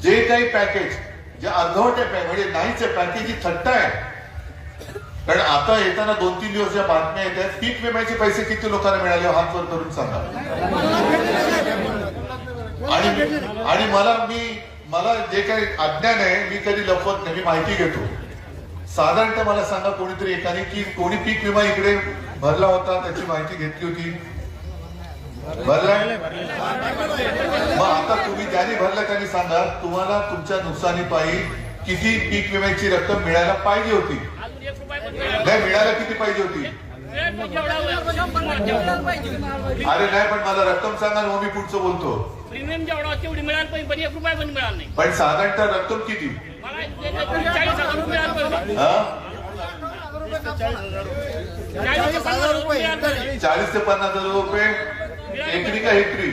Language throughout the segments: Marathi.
जे काही पॅकेज जे अर्धवट आहे म्हणजे नाहीच आहे पॅकेज ही थट्टा आहे. कारण आता येताना 2-3 दिवस ज्या बातम्या येत आहेत पीक विम्याचे पैसे किती लोकांना मिळाले हात वर करून सांगा. आणि मला जे काही अज्ञान आहे मी कधी लपवत नाही, मी माहिती घेतो. साधारणतः मला सांगा कोणीतरी एकाने की कोणी पीक विमा इकडे भरला होता त्याची माहिती घेतली होती. भरलाय मग आता तुम्ही ज्यांनी भरला त्यांनी सांगा तुम्हाला तुमच्या नुकसानीपायी किती पीक विम्याची रक्कम मिळायला पाहिजे होती. नाही मिळायला किती पाहिजे होती. अरे नाही पण मला रक्कम सांगा मग मी पुढचं बोलतो. प्रीमियम जेवढा तेवढी मिळाली पाहिजे पण 1 रुपया पण मिळाला नाही. पण साधारणतः रक्कम किती. 40,000 रुपये 40 ते 50,000 रुपये एकरी का हेक्टरी.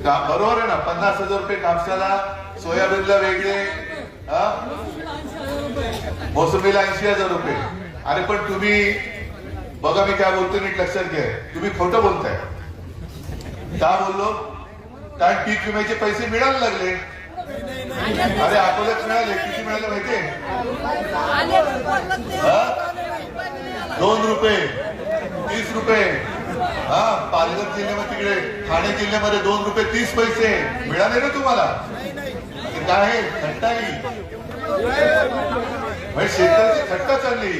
बरोबर आहे ना. 50,000 रुपये कापसाला, सोयाबीनला वेगळे, मोसंबीला 80,000 रुपये. अरे पण तुम्ही बघा मी काय बोलतो नीट लक्षात घ्या. तुम्ही खोटं बोलताय. का बोललो. कारण पीक विम्याचे पैसे मिळायला लागले. अरे अकोल्यात मिळाले किती मिळाले माहितीये. 2 रुपये 30 रुपये. पालघर जिल्ह्यामध्ये तिकडे ठाणे जिल्ह्यामध्ये 2 रुपये 30 पैसे मिळाले ना तुम्हाला. काय थट्टा शेतकऱ्याची थट्टा चालली.